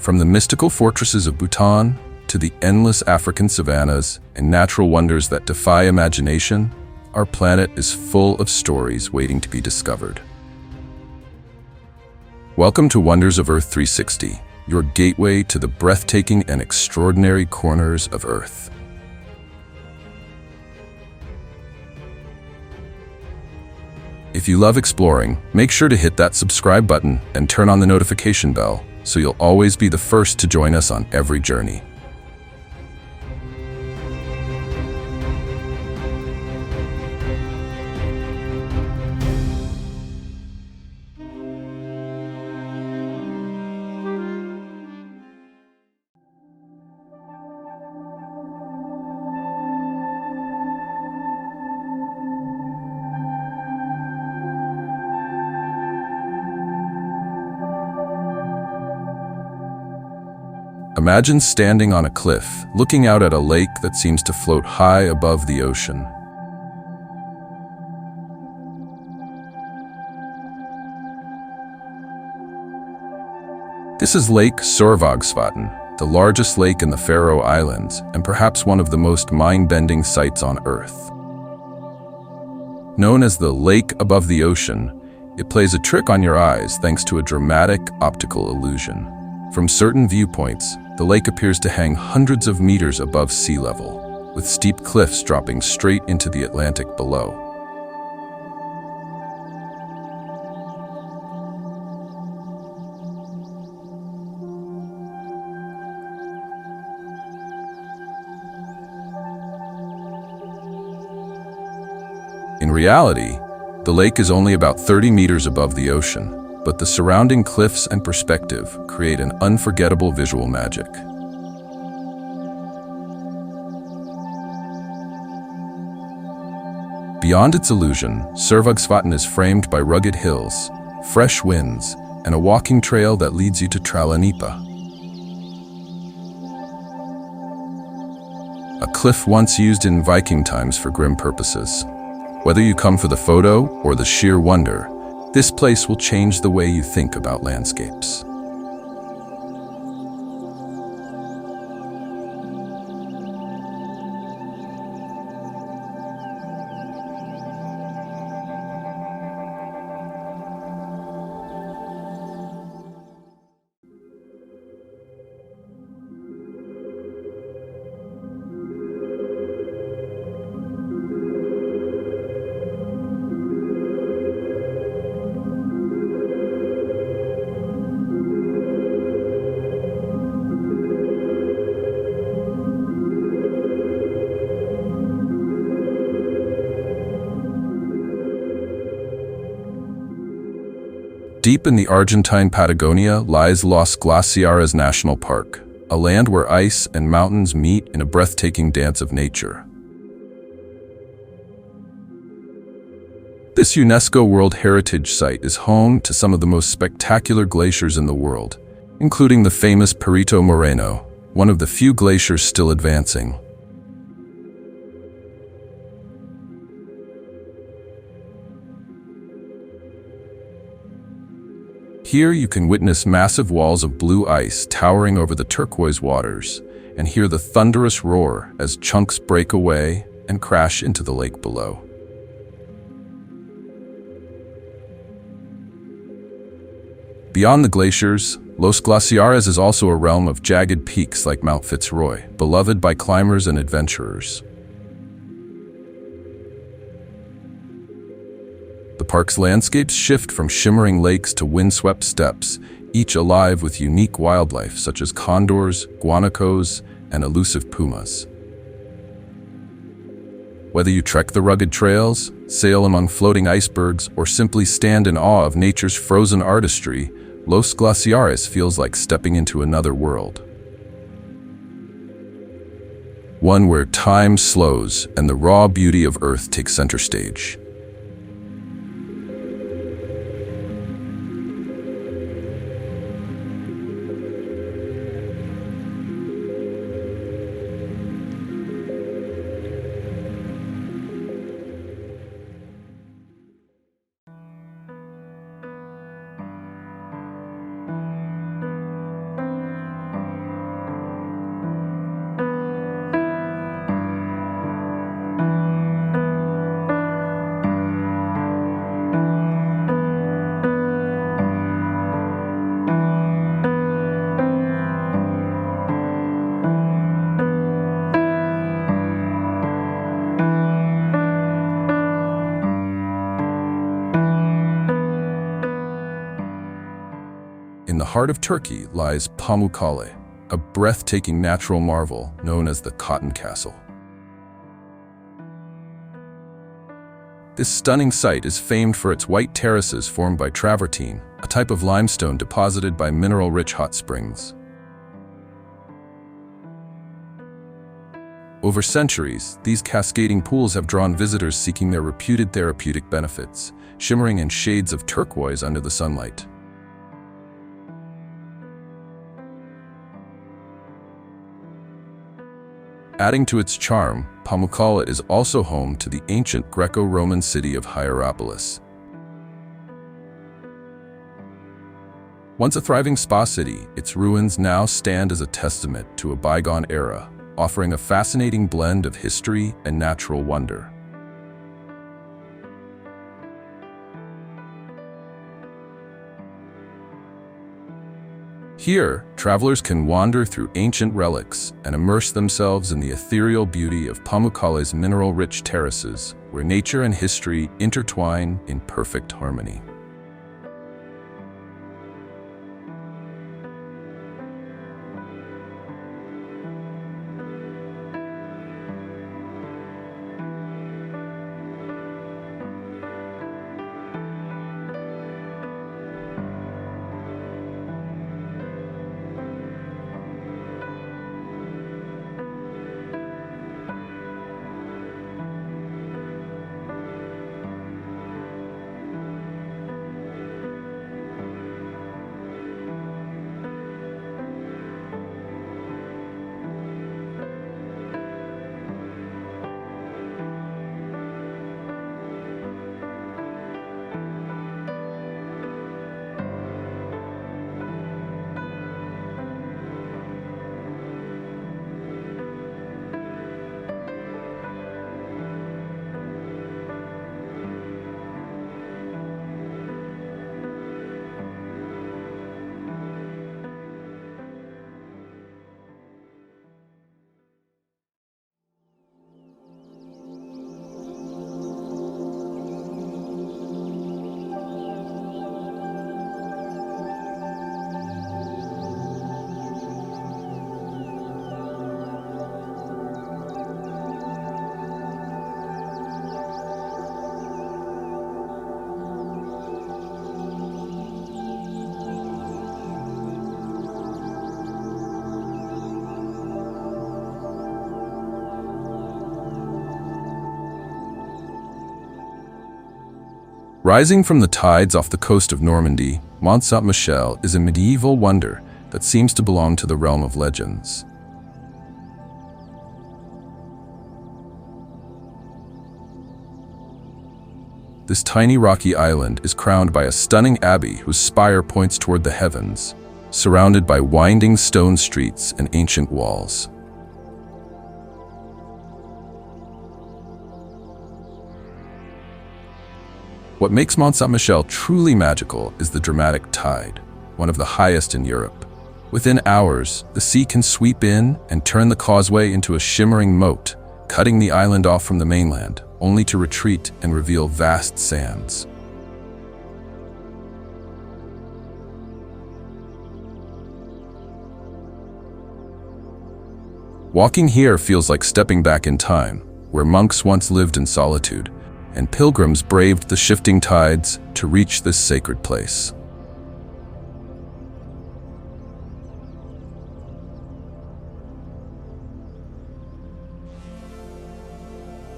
From the mystical fortresses of Bhutan to the endless African savannas and natural wonders that defy imagination, our planet is full of stories waiting to be discovered. Welcome to Wonders of Earth 360, your gateway to the breathtaking and extraordinary corners of Earth. If you love exploring, make sure to hit that subscribe button and turn on the notification bell so you'll always be the first to join us on every journey. Imagine standing on a cliff, looking out at a lake that seems to float high above the ocean. This is Lake Sørvágsvatn, the largest lake in the Faroe Islands, and perhaps one of the most mind-bending sights on Earth. Known as the lake above the ocean, it plays a trick on your eyes thanks to a dramatic optical illusion. From certain viewpoints, the lake appears to hang hundreds of meters above sea level, with steep cliffs dropping straight into the Atlantic below. In reality, the lake is only about 30 meters above the ocean, but the surrounding cliffs and perspective create an unforgettable visual magic. Beyond its illusion, Sørvágsvatn is framed by rugged hills, fresh winds, and a walking trail that leads you to Tralanipa, a cliff once used in Viking times for grim purposes. Whether you come for the photo or the sheer wonder, this place will change the way you think about landscapes. Deep in the Argentine Patagonia lies Los Glaciares National Park, a land where ice and mountains meet in a breathtaking dance of nature. This UNESCO World Heritage Site is home to some of the most spectacular glaciers in the world, including the famous Perito Moreno, one of the few glaciers still advancing. Here you can witness massive walls of blue ice towering over the turquoise waters and hear the thunderous roar as chunks break away and crash into the lake below. Beyond the glaciers, Los Glaciares is also a realm of jagged peaks like Mount Fitzroy, beloved by climbers and adventurers. The park's landscapes shift from shimmering lakes to windswept steppes, each alive with unique wildlife such as condors, guanacos, and elusive pumas. Whether you trek the rugged trails, sail among floating icebergs, or simply stand in awe of nature's frozen artistry, Los Glaciares feels like stepping into another world. One where time slows and the raw beauty of Earth takes center stage. the heart of Turkey lies PAMUKKALE, a breathtaking natural marvel known as the Cotton Castle. This stunning site is famed for its white terraces formed by travertine, a type of limestone deposited by mineral-rich hot springs. Over centuries, these cascading pools have drawn visitors seeking their reputed therapeutic benefits, shimmering in shades of turquoise under the sunlight. Adding to its charm, PAMUKKALE is also home to the ancient Greco-Roman city of Hierapolis. Once a thriving spa city, its ruins now stand as a testament to a bygone era, offering a fascinating blend of history and natural wonder. Here, travelers can wander through ancient relics and immerse themselves in the ethereal beauty of PAMUKKALE's mineral-rich terraces, where nature and history intertwine in perfect harmony. Rising from the tides off the coast of Normandy, Mont-Saint-Michel is a medieval wonder that seems to belong to the realm of legends. This tiny rocky island is crowned by a stunning abbey whose spire points toward the heavens, surrounded by winding stone streets and ancient walls. What makes Mont-Saint-Michel truly magical is the dramatic tide, one of the highest in Europe. Within hours, the sea can sweep in and turn the causeway into a shimmering moat, cutting the island off from the mainland, only to retreat and reveal vast sands. Walking here feels like stepping back in time, where monks once lived in solitude, and pilgrims braved the shifting tides to reach this sacred place.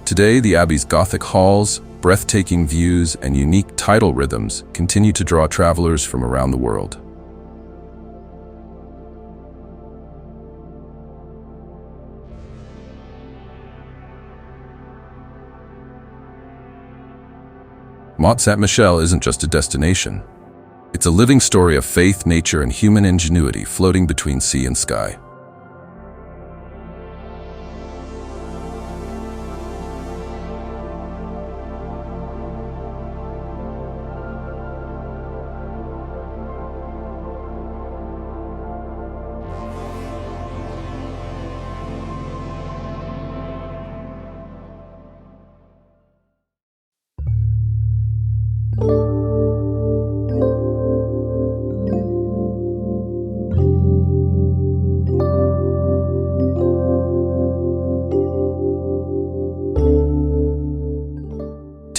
Today, the Abbey's Gothic halls, breathtaking views, and unique tidal rhythms continue to draw travelers from around the world. Mont-Saint-Michel isn't just a destination. It's a living story of faith, nature, and human ingenuity floating between sea and sky.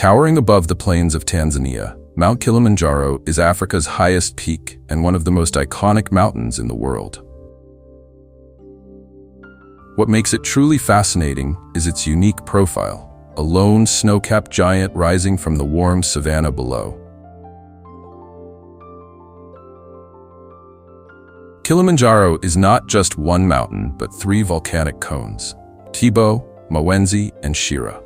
Towering above the plains of Tanzania, Mount Kilimanjaro is Africa's highest peak and one of the most iconic mountains in the world. What makes it truly fascinating is its unique profile, a lone snow-capped giant rising from the warm savanna below. Kilimanjaro is not just one mountain, but three volcanic cones: Tibo, Mawenzi, and Shira.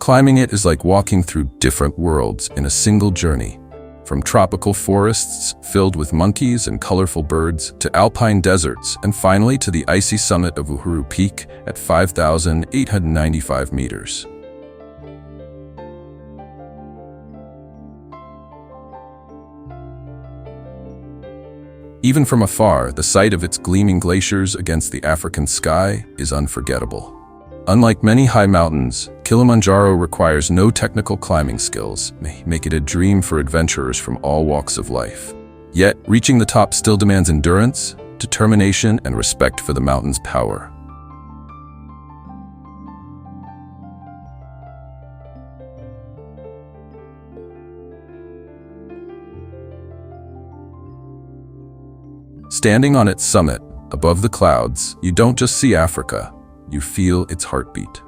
Climbing it is like walking through different worlds in a single journey, from tropical forests filled with monkeys and colorful birds to alpine deserts, and finally to the icy summit of Uhuru Peak at 5,895 meters. Even from afar, the sight of its gleaming glaciers against the African sky is unforgettable. Unlike many high mountains, Kilimanjaro requires no technical climbing skills, making it a dream for adventurers from all walks of life. Yet, reaching the top still demands endurance, determination, and respect for the mountain's power. Standing on its summit, above the clouds, you don't just see Africa, you feel its heartbeat.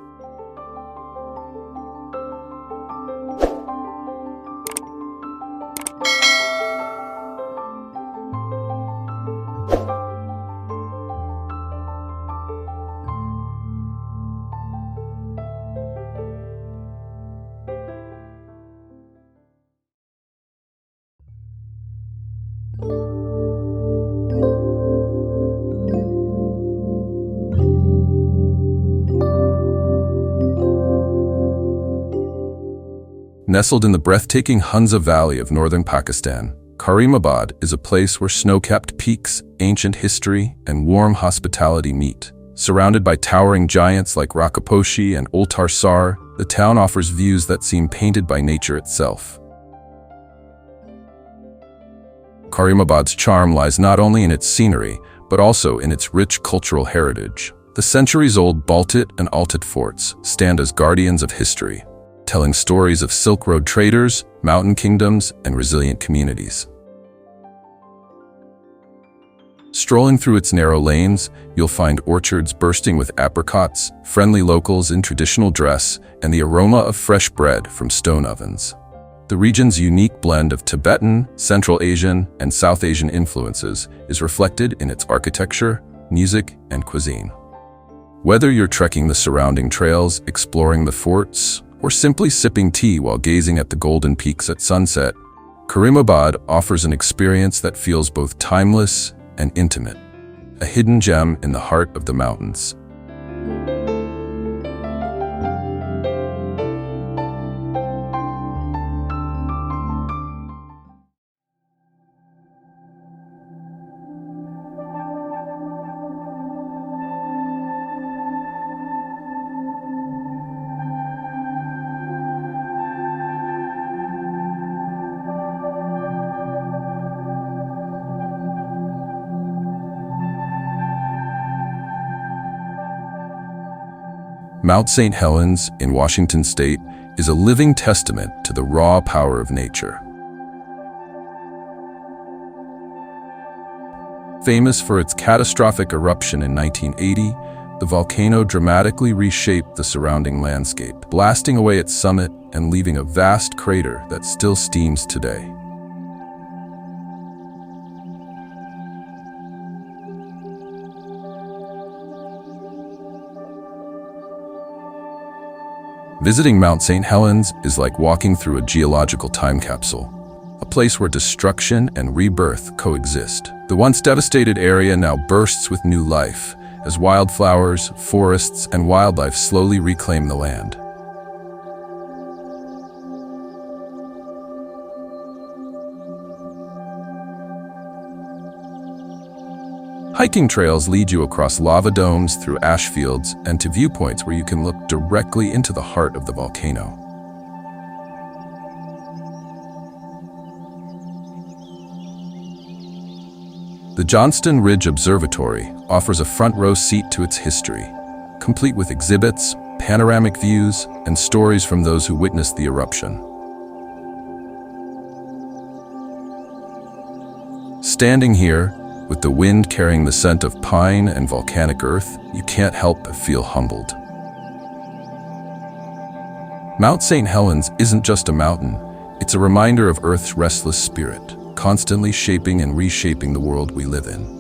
Nestled in the breathtaking Hunza Valley of northern Pakistan, Karimabad is a place where snow-capped peaks, ancient history, and warm hospitality meet. Surrounded by towering giants like Rakaposhi and Ultar Sar, the town offers views that seem painted by nature itself. Karimabad's charm lies not only in its scenery, but also in its rich cultural heritage. The centuries-old Baltit and Altit forts stand as guardians of history, telling stories of Silk Road traders, mountain kingdoms, and resilient communities. Strolling through its narrow lanes, you'll find orchards bursting with apricots, friendly locals in traditional dress, and the aroma of fresh bread from stone ovens. The region's unique blend of Tibetan, Central Asian, and South Asian influences is reflected in its architecture, music, and cuisine. Whether you're trekking the surrounding trails, exploring the forts, or simply sipping tea while gazing at the golden peaks at sunset, Karimabad offers an experience that feels both timeless and intimate, a hidden gem in the heart of the mountains. Mount St. Helens in Washington state is a living testament to the raw power of nature. Famous for its catastrophic eruption in 1980, the volcano dramatically reshaped the surrounding landscape, blasting away its summit and leaving a vast crater that still steams today. Visiting Mount St. Helens is like walking through a geological time capsule, a place where destruction and rebirth coexist. The once devastated area now bursts with new life, as wildflowers, forests, and wildlife slowly reclaim the land. Hiking trails lead you across lava domes, through ash fields, and to viewpoints where you can look directly into the heart of the volcano. The Johnston Ridge Observatory offers a front-row seat to its history, complete with exhibits, panoramic views, and stories from those who witnessed the eruption. Standing here, with the wind carrying the scent of pine and volcanic earth, you can't help but feel humbled. Mount St. Helens isn't just a mountain, it's a reminder of Earth's restless spirit, constantly shaping and reshaping the world we live in.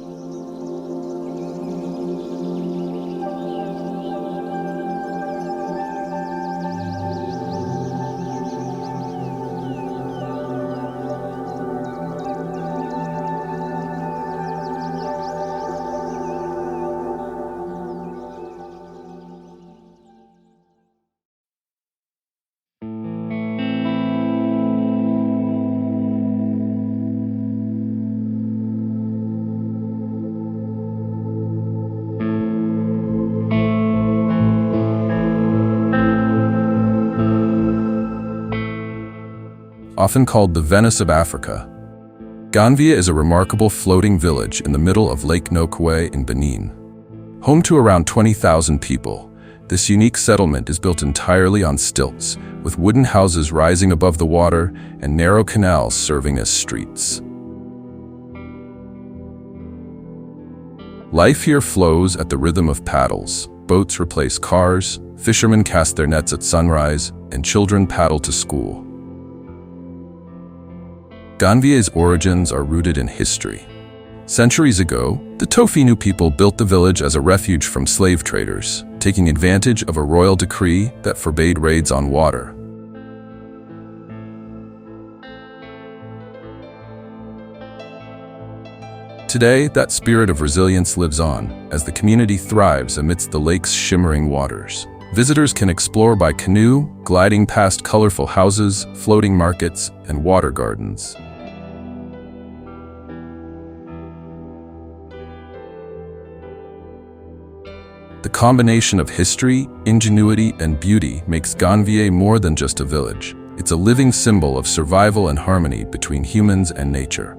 Often called the Venice of Africa, Ganvie is a remarkable floating village in the middle of Lake Nokwe in Benin. Home to around 20,000 people, this unique settlement is built entirely on stilts, with wooden houses rising above the water and narrow canals serving as streets. Life here flows at the rhythm of paddles. Boats replace cars, fishermen cast their nets at sunrise, and children paddle to school. Ganvie's origins are rooted in history. Centuries ago, the Tofinu people built the village as a refuge from slave traders, taking advantage of a royal decree that forbade raids on water. Today, that spirit of resilience lives on, as the community thrives amidst the lake's shimmering waters. Visitors can explore by canoe, gliding past colorful houses, floating markets, and water gardens. The combination of history, ingenuity, and beauty makes Ganvie more than just a village. It's a living symbol of survival and harmony between humans and nature.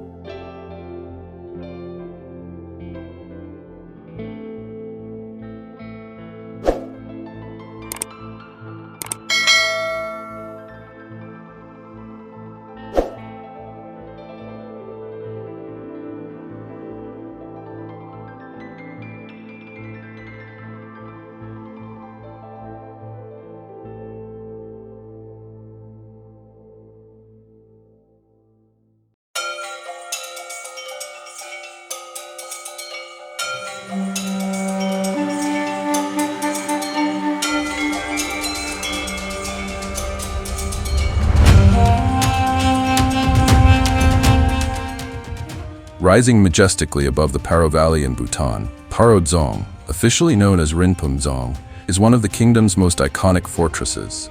Rising majestically above the Paro Valley in Bhutan, Paro Dzong, officially known as Rinpoche Dzong, is one of the kingdom's most iconic fortresses.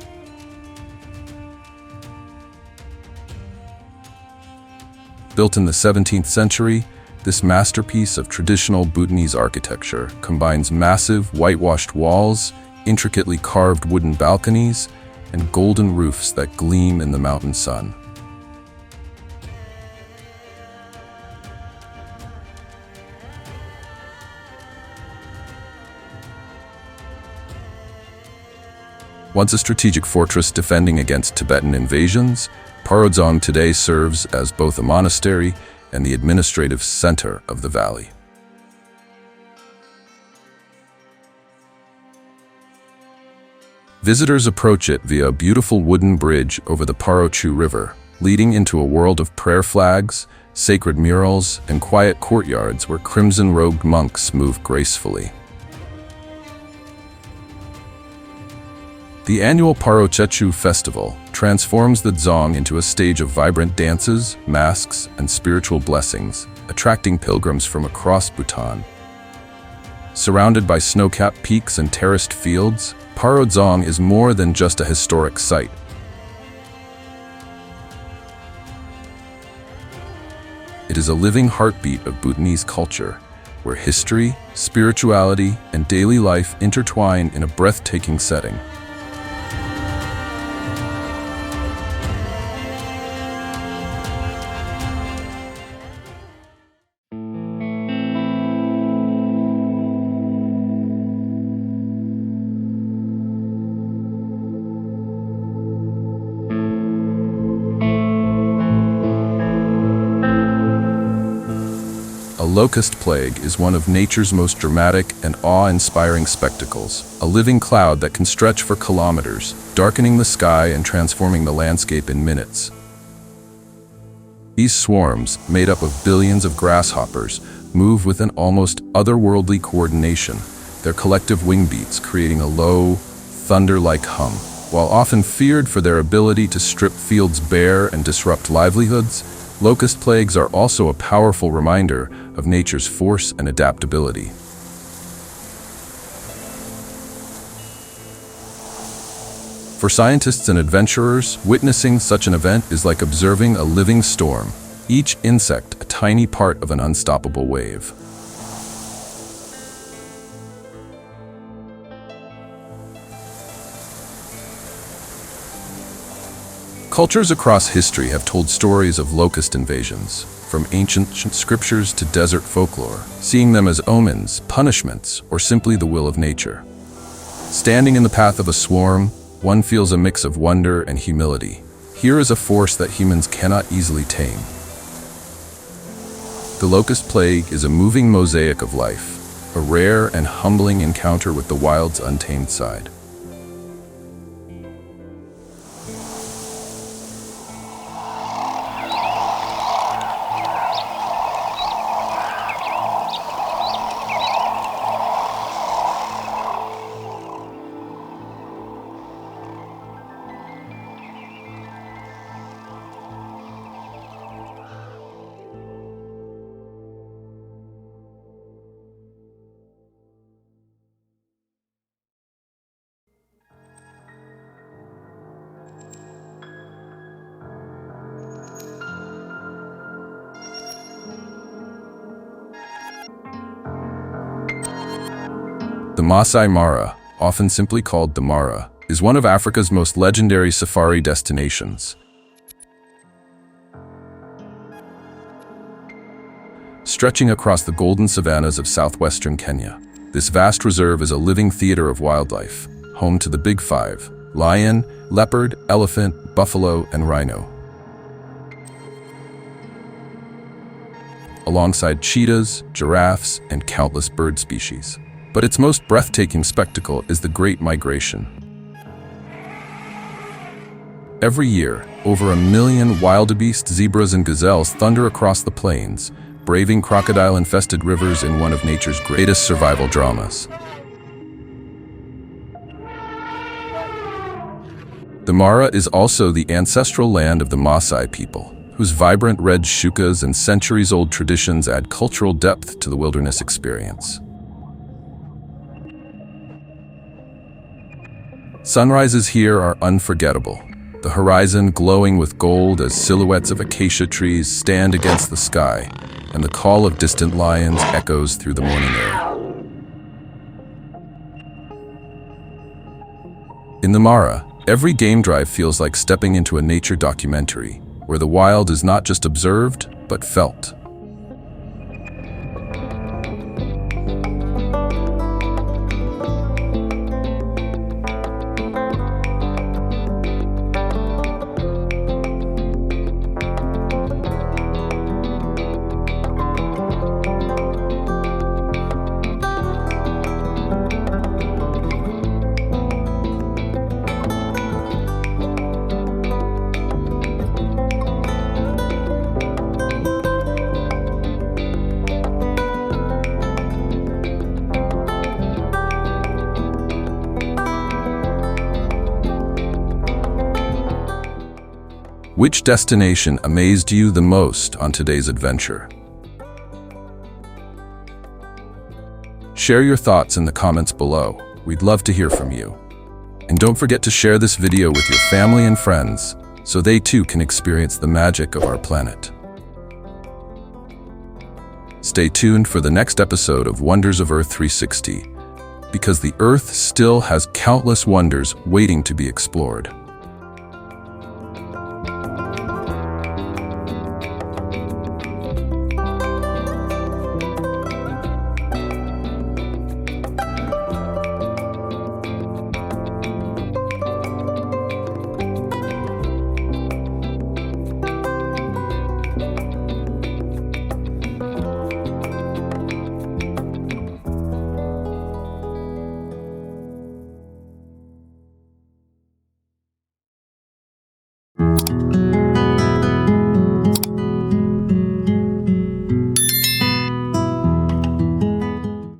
Built in the 17th century, this masterpiece of traditional Bhutanese architecture combines massive whitewashed walls, intricately carved wooden balconies, and golden roofs that gleam in the mountain sun. Once a strategic fortress defending against Tibetan invasions, Paro Dzong today serves as both a monastery and the administrative center of the valley. Visitors approach it via a beautiful wooden bridge over the Paro Chu River, leading into a world of prayer flags, sacred murals, and quiet courtyards where crimson-robed monks move gracefully. The annual Paro Chechu festival transforms the Dzong into a stage of vibrant dances, masks, and spiritual blessings, attracting pilgrims from across Bhutan. Surrounded by snow-capped peaks and terraced fields, Paro Dzong is more than just a historic site. It is a living heartbeat of Bhutanese culture, where history, spirituality, and daily life intertwine in a breathtaking setting. Locust Plague is one of nature's most dramatic and awe-inspiring spectacles, a living cloud that can stretch for kilometers, darkening the sky and transforming the landscape in minutes. These swarms, made up of billions of grasshoppers, move with an almost otherworldly coordination, their collective wing beats creating a low, thunder-like hum. While often feared for their ability to strip fields bare and disrupt livelihoods, locust plagues are also a powerful reminder of nature's force and adaptability. For scientists and adventurers, witnessing such an event is like observing a living storm, each insect a tiny part of an unstoppable wave. Cultures across history have told stories of locust invasions, from ancient scriptures to desert folklore, seeing them as omens, punishments, or simply the will of nature. Standing in the path of a swarm, one feels a mix of wonder and humility. Here is a force that humans cannot easily tame. The locust plague is a moving mosaic of life, a rare and humbling encounter with the wild's untamed side. The Maasai Mara, often simply called the Mara, is one of Africa's most legendary safari destinations. Stretching across the golden savannas of southwestern Kenya, this vast reserve is a living theater of wildlife, home to the Big Five: lion, leopard, elephant, buffalo, and rhino. Alongside cheetahs, giraffes, and countless bird species. But its most breathtaking spectacle is the Great Migration. Every year, over 1 million wildebeest, zebras, and gazelles thunder across the plains, braving crocodile-infested rivers in one of nature's greatest survival dramas. The Mara is also the ancestral land of the Maasai people, whose vibrant red shukas and centuries-old traditions add cultural depth to the wilderness experience. Sunrises here are unforgettable, the horizon glowing with gold as silhouettes of acacia trees stand against the sky, and the call of distant lions echoes through the morning air. In the Mara, every game drive feels like stepping into a nature documentary, where the wild is not just observed, but felt. Which destination amazed you the most on today's adventure? Share your thoughts in the comments below. We'd love to hear from you. And don't forget to share this video with your family and friends so they too can experience the magic of our planet. Stay tuned for the next episode of Wonders of Earth 360, because the Earth still has countless wonders waiting to be explored.